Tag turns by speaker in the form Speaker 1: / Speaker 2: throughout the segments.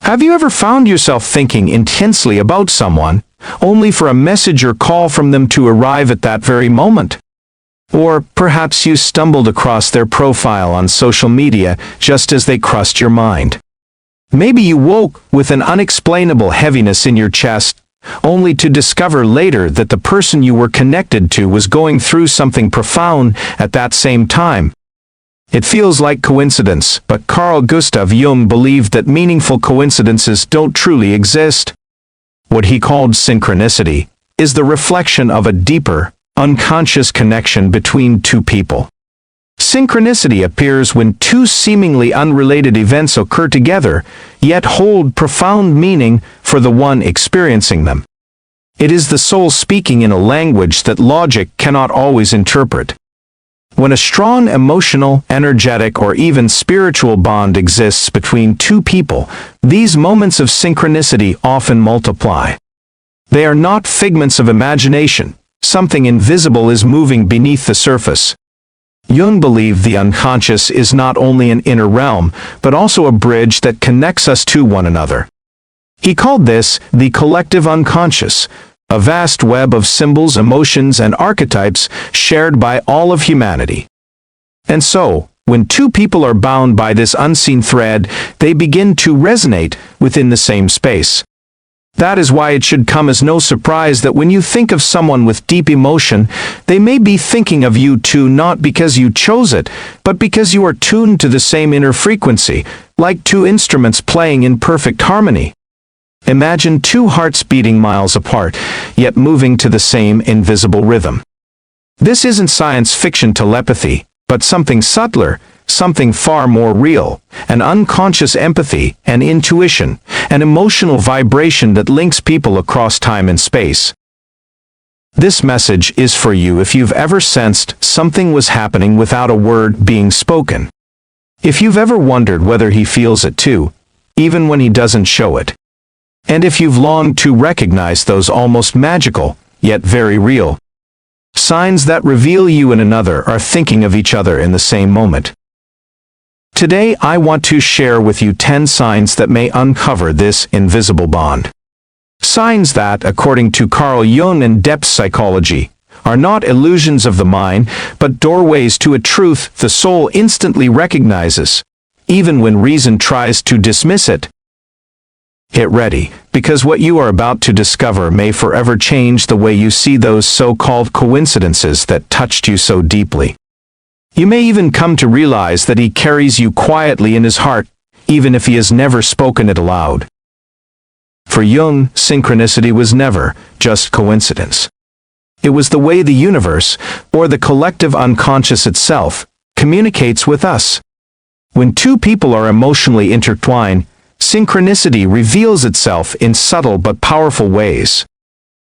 Speaker 1: Have you ever found yourself thinking intensely about someone, only for a message or call from them to arrive at that very moment? Or perhaps you stumbled across their profile on social media just as they crossed your mind. Maybe you woke with an unexplainable heaviness in your chest, only to discover later that the person you were connected to was going through something profound at that same time. It feels like coincidence, but Carl Gustav Jung believed that meaningful coincidences don't truly exist. What he called synchronicity is the reflection of a deeper, unconscious connection between two people. Synchronicity appears when two seemingly unrelated events occur together, yet hold profound meaning for the one experiencing them. It is the soul speaking in a language that logic cannot always interpret. When a strong emotional, energetic, or even spiritual bond exists between two people, these moments of synchronicity often multiply. They are not figments of imagination. Something invisible is moving beneath the surface. Jung believed the unconscious is not only an inner realm, but also a bridge that connects us to one another. He called this the collective unconscious, a vast web of symbols, emotions, and archetypes shared by all of humanity. And so, when two people are bound by this unseen thread, they begin to resonate within the same space. That is why it should come as no surprise that when you think of someone with deep emotion, they may be thinking of you too, not because you chose it, but because you are tuned to the same inner frequency, like two instruments playing in perfect harmony. Imagine two hearts beating miles apart, yet moving to the same invisible rhythm. This isn't science fiction telepathy, but something subtler, something far more real, an unconscious empathy, an intuition, an emotional vibration that links people across time and space. This message is for you if you've ever sensed something was happening without a word being spoken. If you've ever wondered whether he feels it too, even when he doesn't show it. And if you've longed to recognize those almost magical, yet very real signs that reveal you and another are thinking of each other in the same moment. Today I want to share with you 10 signs that may uncover this invisible bond. Signs that, according to Carl Jung and depth psychology, are not illusions of the mind, but doorways to a truth the soul instantly recognizes, even when reason tries to dismiss it. Get ready, because what you are about to discover may forever change the way you see those so-called coincidences that touched you so deeply. You may even come to realize that he carries you quietly in his heart, even if he has never spoken it aloud. For Jung, synchronicity was never just coincidence. It was the way the universe, or the collective unconscious itself, communicates with us. When two people are emotionally intertwined, synchronicity reveals itself in subtle but powerful ways.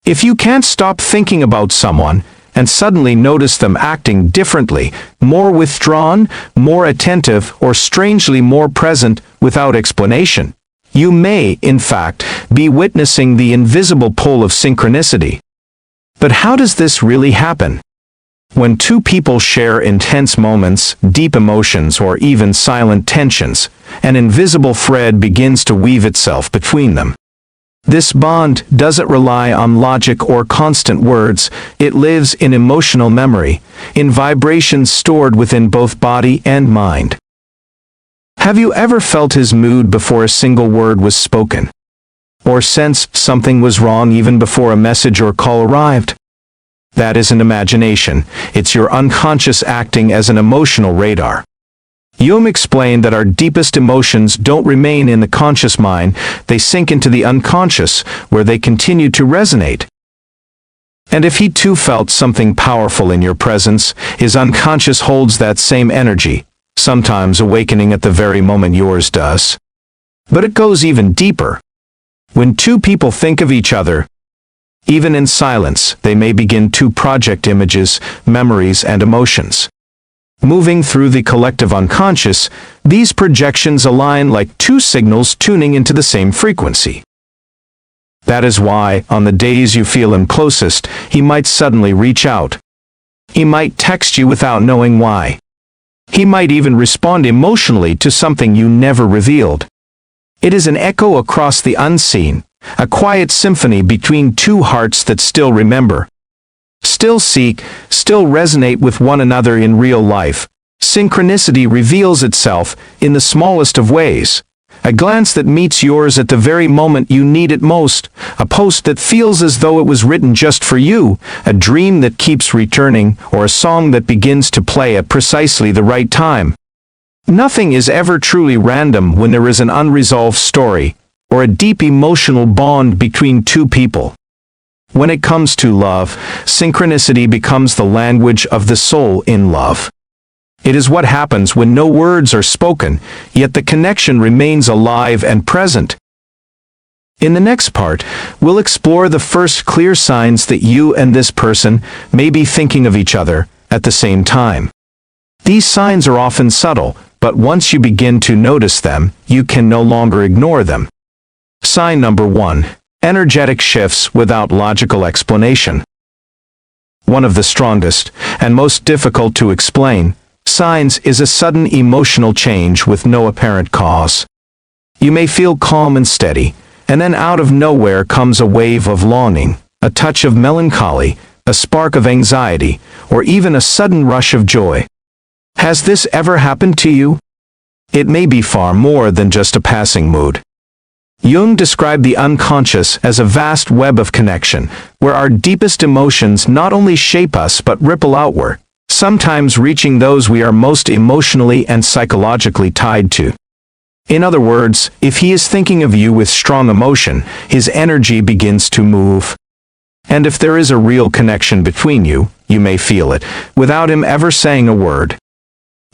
Speaker 1: If you can't stop thinking about someone, and suddenly notice them acting differently, more withdrawn, more attentive, or strangely more present without explanation, you may, in fact, be witnessing the invisible pull of synchronicity. But how does this really happen? When two people share intense moments, deep emotions, or even silent tensions, an invisible thread begins to weave itself between them. This bond doesn't rely on logic or constant words, it lives in emotional memory, in vibrations stored within both body and mind. Have you ever felt his mood before a single word was spoken? Or sensed something was wrong even before a message or call arrived? That isn't imagination, it's your unconscious acting as an emotional radar. Jung explained that our deepest emotions don't remain in the conscious mind, they sink into the unconscious, where they continue to resonate. And if he too felt something powerful in your presence, his unconscious holds that same energy, sometimes awakening at the very moment yours does. But it goes even deeper. When two people think of each other, even in silence, they may begin to project images, memories, and emotions. Moving through the collective unconscious, these projections align like two signals tuning into the same frequency. That is why, on the days you feel him closest, he might suddenly reach out. He might text you without knowing why. He might even respond emotionally to something you never revealed. It is an echo across the unseen, a quiet symphony between two hearts that still remember, still seek, still resonate with one another in real life. Synchronicity reveals itself in the smallest of ways. A glance that meets yours at the very moment you need it most, a post that feels as though it was written just for you, a dream that keeps returning, or a song that begins to play at precisely the right time. Nothing is ever truly random when there is an unresolved story, or a deep emotional bond between two people. When it comes to love, synchronicity becomes the language of the soul in love. It is what happens when no words are spoken, yet the connection remains alive and present. In the next part, we'll explore the first clear signs that you and this person may be thinking of each other at the same time. These signs are often subtle, but once you begin to notice them, you can no longer ignore them. Sign number 1. Energetic shifts without logical explanation. One of the strongest and most difficult to explain signs is a sudden emotional change with no apparent cause. You may feel calm and steady, and then out of nowhere comes a wave of longing, a touch of melancholy, a spark of anxiety, or even a sudden rush of joy. Has this ever happened to you? It may be far more than just a passing mood. Jung described the unconscious as a vast web of connection, where our deepest emotions not only shape us but ripple outward, sometimes reaching those we are most emotionally and psychologically tied to. In other words, if he is thinking of you with strong emotion, his energy begins to move. And if there is a real connection between you, you may feel it, without him ever saying a word.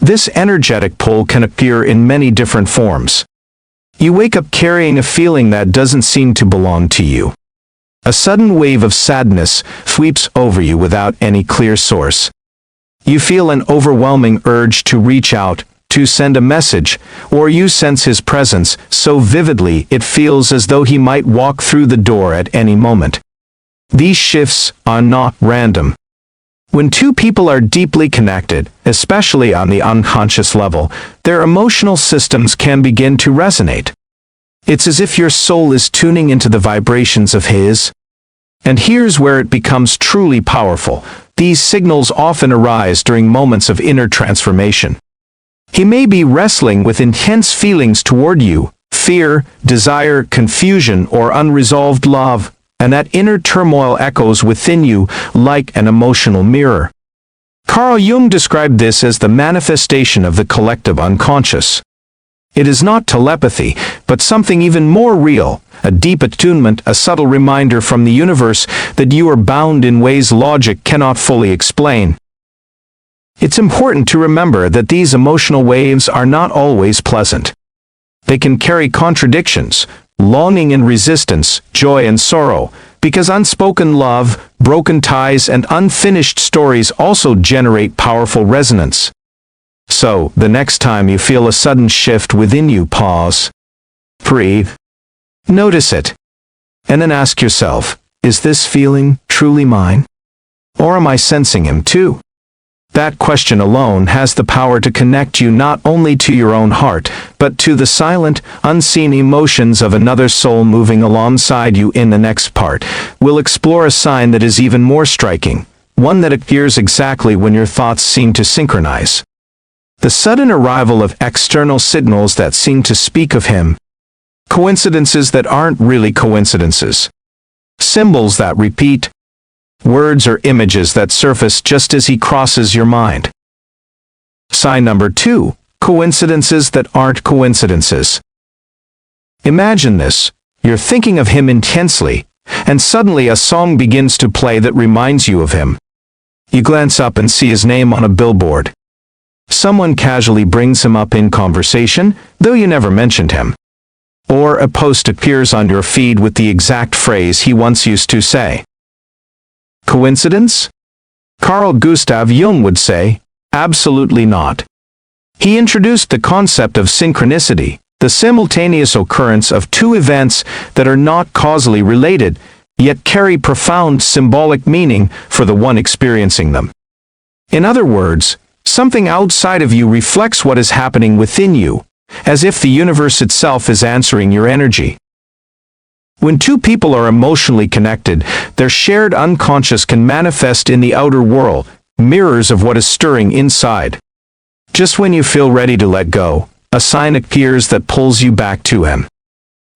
Speaker 1: This energetic pull can appear in many different forms. You wake up carrying a feeling that doesn't seem to belong to you. A sudden wave of sadness sweeps over you without any clear source. You feel an overwhelming urge to reach out, to send a message, or you sense his presence so vividly it feels as though he might walk through the door at any moment. These shifts are not random. When two people are deeply connected, especially on the unconscious level, their emotional systems can begin to resonate. It's as if your soul is tuning into the vibrations of his. And here's where it becomes truly powerful. These signals often arise during moments of inner transformation. He may be wrestling with intense feelings toward you, fear, desire, confusion, or unresolved love, and that inner turmoil echoes within you like an emotional mirror. Carl Jung described this as the manifestation of the collective unconscious. It is not telepathy, but something even more real, a deep attunement, a subtle reminder from the universe that you are bound in ways logic cannot fully explain. It's important to remember that these emotional waves are not always pleasant. They can carry contradictions, longing and resistance, joy and sorrow, because unspoken love, broken ties, and unfinished stories also generate powerful resonance. So, the next time you feel a sudden shift within you, pause. Breathe. Notice it. And then ask yourself, is this feeling truly mine? Or am I sensing him too? That question alone has the power to connect you not only to your own heart, but to the silent, unseen emotions of another soul moving alongside you. In the next part, we'll explore a sign that is even more striking, one that appears exactly when your thoughts seem to synchronize. The sudden arrival of external signals that seem to speak of him. Coincidences that aren't really coincidences. Symbols that repeat. Words or images that surface just as he crosses your mind. Sign number 2. Coincidences that aren't coincidences. Imagine this. You're thinking of him intensely, and suddenly a song begins to play that reminds you of him. You glance up and see his name on a billboard. Someone casually brings him up in conversation, though you never mentioned him. Or a post appears on your feed with the exact phrase he once used to say. Coincidence? Carl Gustav Jung would say, absolutely not. He introduced the concept of synchronicity, the simultaneous occurrence of two events that are not causally related, yet carry profound symbolic meaning for the one experiencing them. In other words, something outside of you reflects what is happening within you, as if the universe itself is answering your energy. When two people are emotionally connected, their shared unconscious can manifest in the outer world, mirrors of what is stirring inside. Just when you feel ready to let go, a sign appears that pulls you back to him.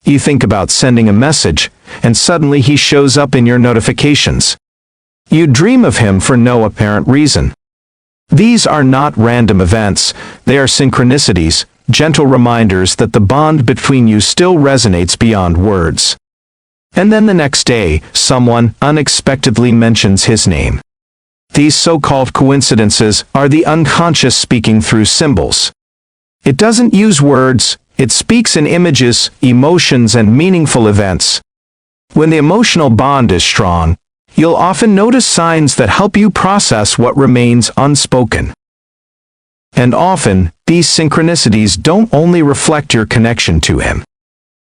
Speaker 1: You think about sending a message, and suddenly he shows up in your notifications. You dream of him for no apparent reason. These are not random events, they are synchronicities, gentle reminders that the bond between you still resonates beyond words. And then the next day, someone unexpectedly mentions his name. These so-called coincidences are the unconscious speaking through symbols. It doesn't use words, it speaks in images, emotions, and meaningful events. When the emotional bond is strong, you'll often notice signs that help you process what remains unspoken. And often, these synchronicities don't only reflect your connection to him.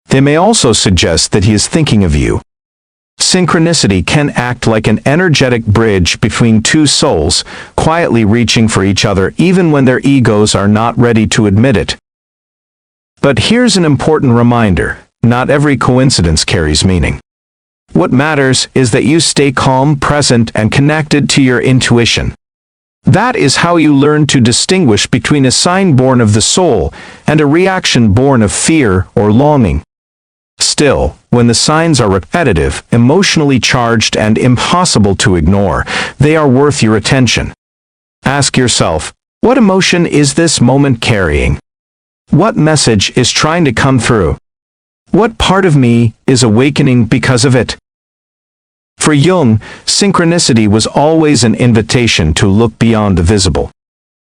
Speaker 1: They may also suggest that he is thinking of you. Synchronicity can act like an energetic bridge between two souls, quietly reaching for each other even when their egos are not ready to admit it. But here's an important reminder: not every coincidence carries meaning. What matters is that you stay calm, present, and connected to your intuition. That is how you learn to distinguish between a sign born of the soul and a reaction born of fear or longing. Still, when the signs are repetitive, emotionally charged, and impossible to ignore, they are worth your attention. Ask yourself, what emotion is this moment carrying? What message is trying to come through? What part of me is awakening because of it? For Jung, synchronicity was always an invitation to look beyond the visible.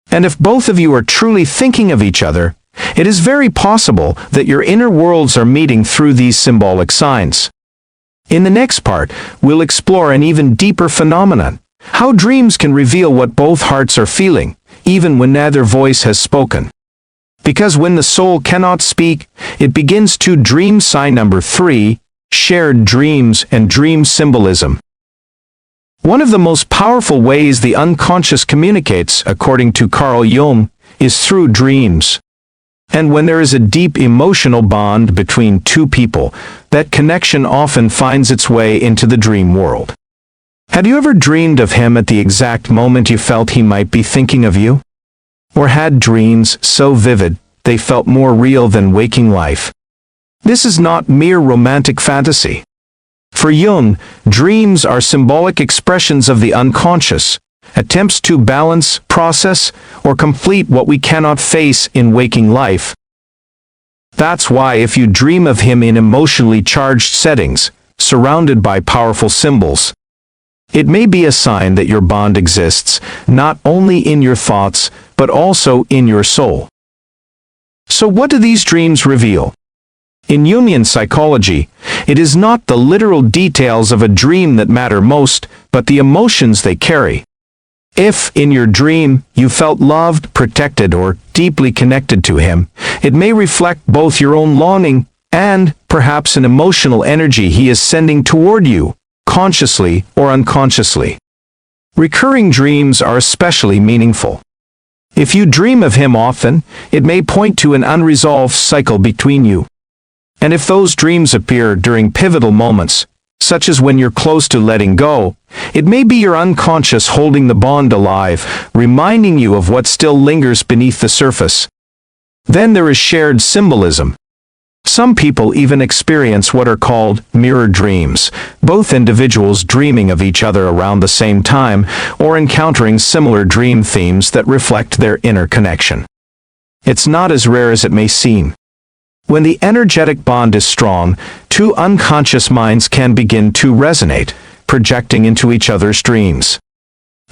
Speaker 1: And if both of you are truly thinking of each other, it is very possible that your inner worlds are meeting through these symbolic signs. In the next part, we'll explore an even deeper phenomenon: how dreams can reveal what both hearts are feeling, even when neither voice has spoken. Because when the soul cannot speak, it begins to dream. Sign number 3, shared dreams and dream symbolism. One of the most powerful ways the unconscious communicates, according to Carl Jung, is through dreams. And when there is a deep emotional bond between two people, that connection often finds its way into the dream world. Have you ever dreamed of him at the exact moment you felt he might be thinking of you? Or had dreams so vivid, they felt more real than waking life? This is not mere romantic fantasy. For Jung, dreams are symbolic expressions of the unconscious, attempts to balance, process, or complete what we cannot face in waking life. That's why if you dream of him in emotionally charged settings, surrounded by powerful symbols, it may be a sign that your bond exists, not only in your thoughts, but also in your soul. So what do these dreams reveal? In Jungian psychology, it is not the literal details of a dream that matter most, but the emotions they carry. If, in your dream, you felt loved, protected, or deeply connected to him, it may reflect both your own longing and, perhaps, an emotional energy he is sending toward you, consciously or unconsciously. Recurring dreams are especially meaningful. If you dream of him often, it may point to an unresolved cycle between you. And if those dreams appear during pivotal moments, such as when you're close to letting go, it may be your unconscious holding the bond alive, reminding you of what still lingers beneath the surface. Then there is shared symbolism. Some people even experience what are called mirror dreams, both individuals dreaming of each other around the same time, or encountering similar dream themes that reflect their inner connection. It's not as rare as it may seem. When the energetic bond is strong, two unconscious minds can begin to resonate, projecting into each other's dreams.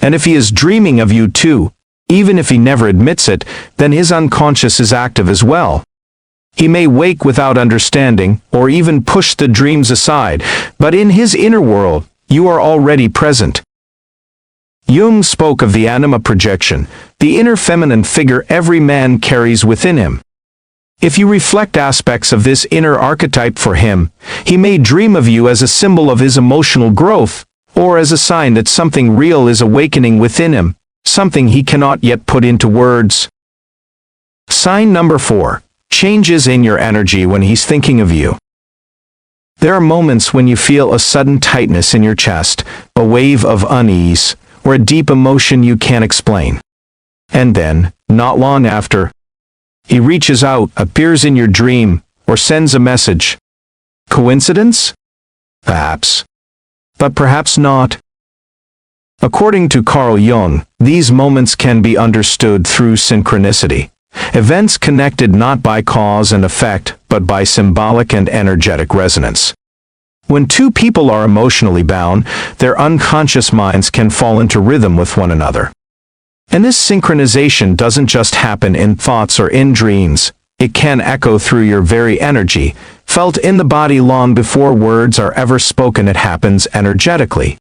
Speaker 1: And if he is dreaming of you too, even if he never admits it, then his unconscious is active as well. He may wake without understanding, or even push the dreams aside, but in his inner world, you are already present. Jung spoke of the anima projection, the inner feminine figure every man carries within him. If you reflect aspects of this inner archetype for him, he may dream of you as a symbol of his emotional growth, or as a sign that something real is awakening within him, something he cannot yet put into words. Sign number 4. changes in your energy when he's thinking of you. There are moments when you feel a sudden tightness in your chest, a wave of unease, or a deep emotion you can't explain. And then, not long after, he reaches out, appears in your dream, or sends a message. Coincidence? Perhaps. But perhaps not. According to Carl Jung, these moments can be understood through synchronicity. Events connected not by cause and effect, but by symbolic and energetic resonance. When two people are emotionally bound, their unconscious minds can fall into rhythm with one another. And this synchronization doesn't just happen in thoughts or in dreams. It can echo through your very energy, felt in the body long before words are ever spoken. It happens energetically.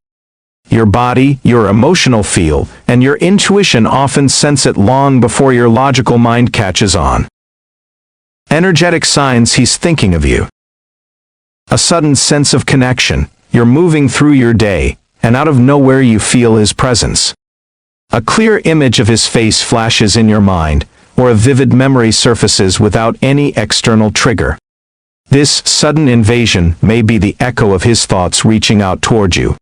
Speaker 1: Your body, your emotional field, and your intuition often sense it long before your logical mind catches on. Energetic signs he's thinking of you. A sudden sense of connection. You're moving through your day, and out of nowhere you feel his presence. A clear image of his face flashes in your mind, or a vivid memory surfaces without any external trigger. This sudden invasion may be the echo of his thoughts reaching out toward you.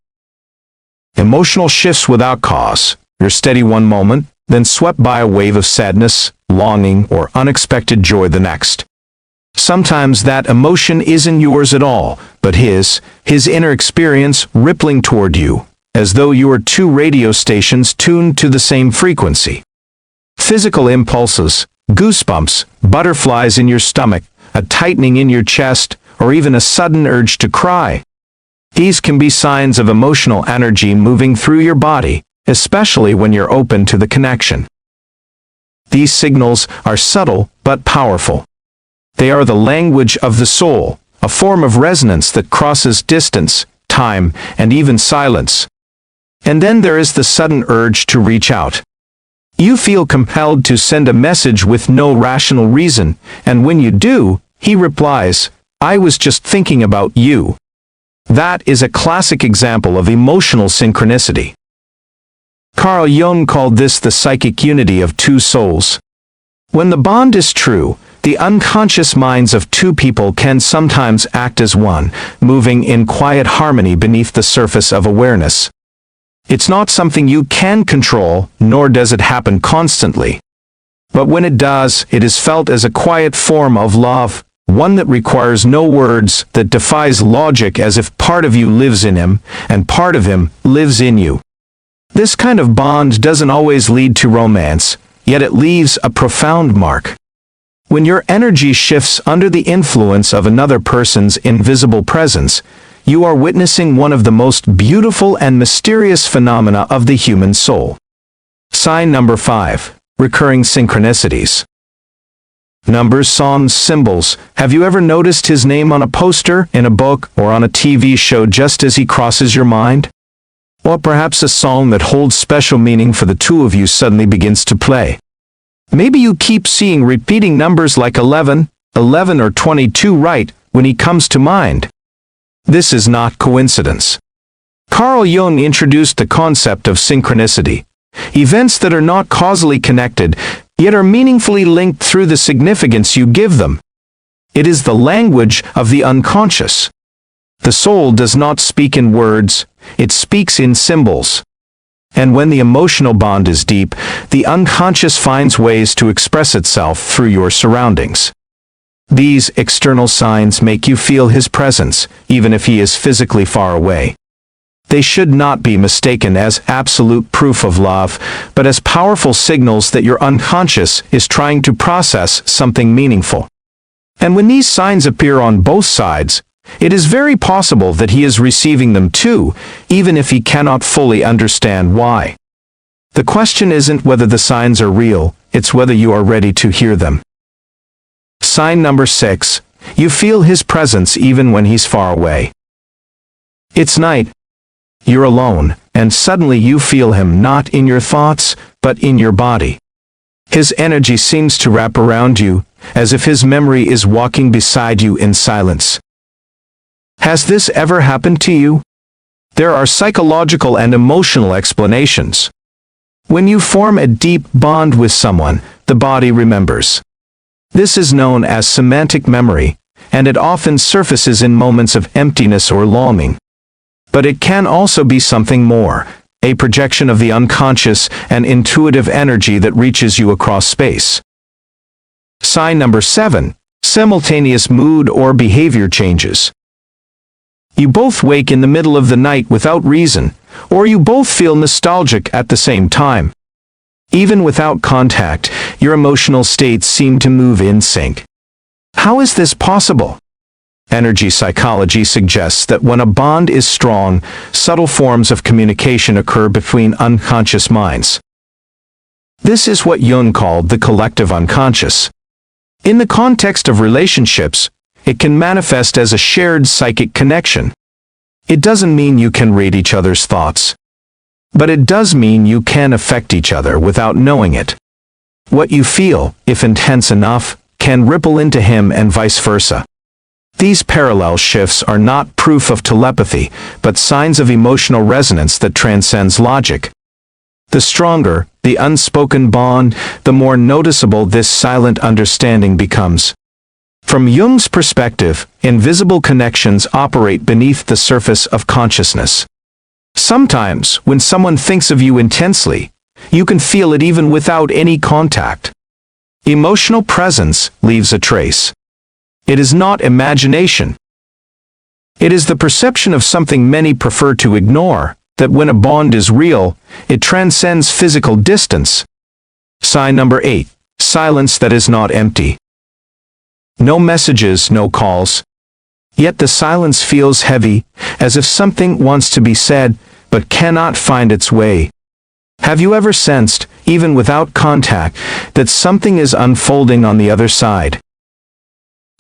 Speaker 1: Emotional shifts without cause. You're steady one moment, then swept by a wave of sadness, longing, or unexpected joy the next. Sometimes that emotion isn't yours at all, but his inner experience rippling toward you, as though you were two radio stations tuned to the same frequency. Physical impulses, goosebumps, butterflies in your stomach, a tightening in your chest, or even a sudden urge to cry. These can be signs of emotional energy moving through your body, especially when you're open to the connection. These signals are subtle but powerful. They are the language of the soul, a form of resonance that crosses distance, time, and even silence. And then there is the sudden urge to reach out. You feel compelled to send a message with no rational reason, and when you do, he replies, "I was just thinking about you." That is a classic example of emotional synchronicity. Carl Jung called this the psychic unity of two souls. When the bond is true, the unconscious minds of two people can sometimes act as one, moving in quiet harmony beneath the surface of awareness. It's not something you can control, nor does it happen constantly. But when it does, it is felt as a quiet form of love, one that requires no words, that defies logic, as if part of you lives in him, and part of him lives in you. This kind of bond doesn't always lead to romance, yet it leaves a profound mark. When your energy shifts under the influence of another person's invisible presence, you are witnessing one of the most beautiful and mysterious phenomena of the human soul. Sign number 5. Recurring synchronicities. Numbers, songs, symbols. Have you ever noticed his name on a poster, in a book, or on a TV show just as he crosses your mind? Or perhaps a song that holds special meaning for the two of you suddenly begins to play. Maybe you keep seeing repeating numbers like 11, 11 or 22 right when he comes to mind. This is not coincidence. Carl Jung introduced the concept of synchronicity, events that are not causally connected, yet are meaningfully linked through the significance you give them. It is the language of the unconscious. The soul does not speak in words, it speaks in symbols. And when the emotional bond is deep, the unconscious finds ways to express itself through your surroundings. These external signs make you feel his presence, even if he is physically far away. They should not be mistaken as absolute proof of love, but as powerful signals that your unconscious is trying to process something meaningful. And when these signs appear on both sides, it is very possible that he is receiving them too, even if he cannot fully understand why. The question isn't whether the signs are real, it's whether you are ready to hear them. Sign number 6. You feel his presence even when he's far away. It's night. You're alone, and suddenly you feel him not in your thoughts, but in your body. His energy seems to wrap around you, as if his memory is walking beside you in silence. Has this ever happened to you? There are psychological and emotional explanations. When you form a deep bond with someone, the body remembers. This is known as semantic memory, and it often surfaces in moments of emptiness or longing. But it can also be something more, a projection of the unconscious and intuitive energy that reaches you across space. Sign number 7. Simultaneous mood or behavior changes. You both wake in the middle of the night without reason, or you both feel nostalgic at the same time. Even without contact, your emotional states seem to move in sync. How is this possible? Energy psychology suggests that when a bond is strong, subtle forms of communication occur between unconscious minds. This is what Jung called the collective unconscious. In the context of relationships, it can manifest as a shared psychic connection. It doesn't mean you can read each other's thoughts. But it does mean you can affect each other without knowing it. What you feel, if intense enough, can ripple into him and vice versa. These parallel shifts are not proof of telepathy, but signs of emotional resonance that transcends logic. The stronger the unspoken bond, the more noticeable this silent understanding becomes. From Jung's perspective, invisible connections operate beneath the surface of consciousness. Sometimes, when someone thinks of you intensely, you can feel it even without any contact. Emotional presence leaves a trace. It is not imagination. It is the perception of something many prefer to ignore, that when a bond is real, it transcends physical distance. Sign number 8. Silence that is not empty. No messages, no calls. Yet the silence feels heavy, as if something wants to be said, but cannot find its way. Have you ever sensed, even without contact, that something is unfolding on the other side?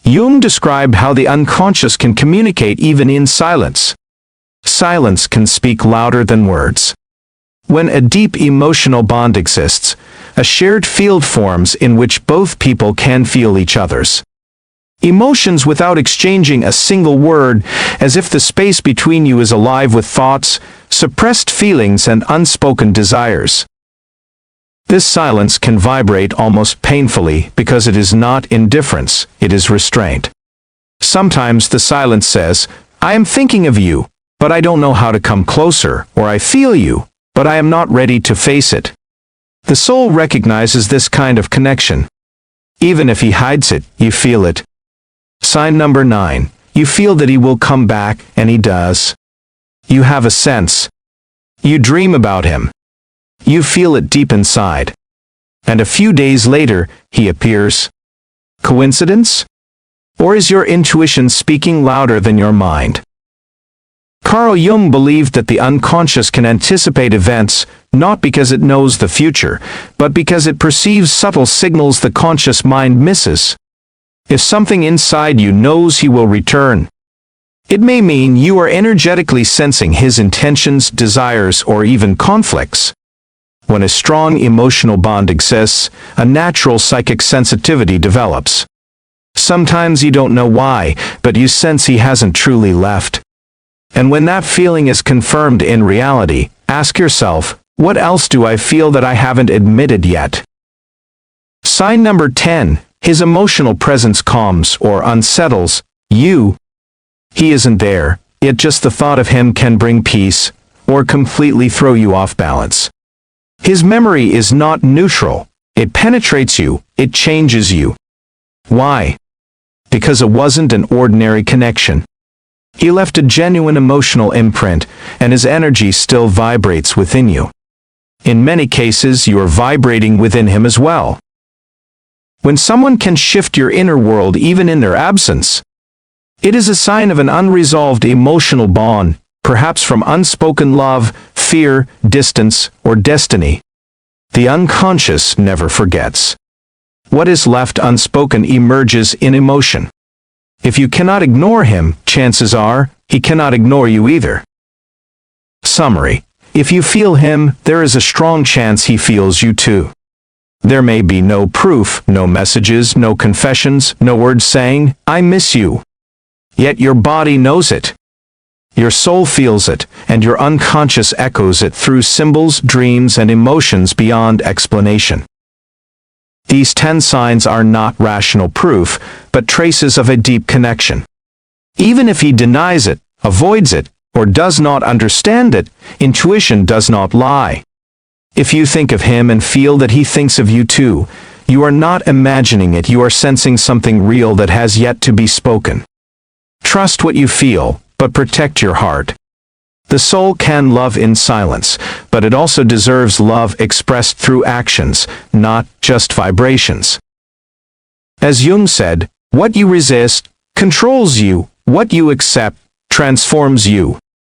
Speaker 1: Jung described how the unconscious can communicate even in silence. Silence can speak louder than words. When a deep emotional bond exists, a shared field forms in which both people can feel each other's emotions without exchanging a single word, as if the space between you is alive with thoughts, suppressed feelings, and unspoken desires. This silence can vibrate almost painfully because it is not indifference, it is restraint. Sometimes the silence says, "I am thinking of you, but I don't know how to come closer," or "I feel you, but I am not ready to face it." The soul recognizes this kind of connection. Even if he hides it, you feel it. Sign number 9. You feel that he will come back, and he does. You have a sense. You dream about him. You feel it deep inside. And a few days later, he appears. Coincidence? Or is your intuition speaking louder than your mind? Carl Jung believed that the unconscious can anticipate events, not because it knows the future, but because it perceives subtle signals the conscious mind misses. If something inside you knows he will return, it may mean you are energetically sensing his intentions, desires, or even conflicts. When a strong emotional bond exists, a natural psychic sensitivity develops. Sometimes you don't know why, but you sense he hasn't truly left. And when that feeling is confirmed in reality, ask yourself, what else do I feel that I haven't admitted yet? Sign number 10. His emotional presence calms or unsettles you. He isn't there, yet just the thought of him can bring peace, or completely throw you off balance. His memory is not neutral. It penetrates you, it changes you. Why? Because it wasn't an ordinary connection. He left a genuine emotional imprint, and his energy still vibrates within you. In many cases, you are vibrating within him as well. When someone can shift your inner world even in their absence, it is a sign of an unresolved emotional bond, perhaps from unspoken love, fear, distance, or destiny. The unconscious never forgets. What is left unspoken emerges in emotion. If you cannot ignore him, chances are, he cannot ignore you either. Summary: if you feel him, there is a strong chance he feels you too. There may be no proof, no messages, no confessions, no words saying, "I miss you." Yet your body knows it. Your soul feels it, and your unconscious echoes it through symbols, dreams, and emotions beyond explanation. These 10 signs are not rational proof, but traces of a deep connection. Even if he denies it, avoids it, or does not understand it, intuition does not lie. If you think of him and feel that he thinks of you too, you are not imagining it, you are sensing something real that has yet to be spoken. Trust what you feel, but protect your heart. The soul can love in silence, but it also deserves love expressed through actions, not just vibrations. As Jung said, what you resist controls you, what you accept transforms you.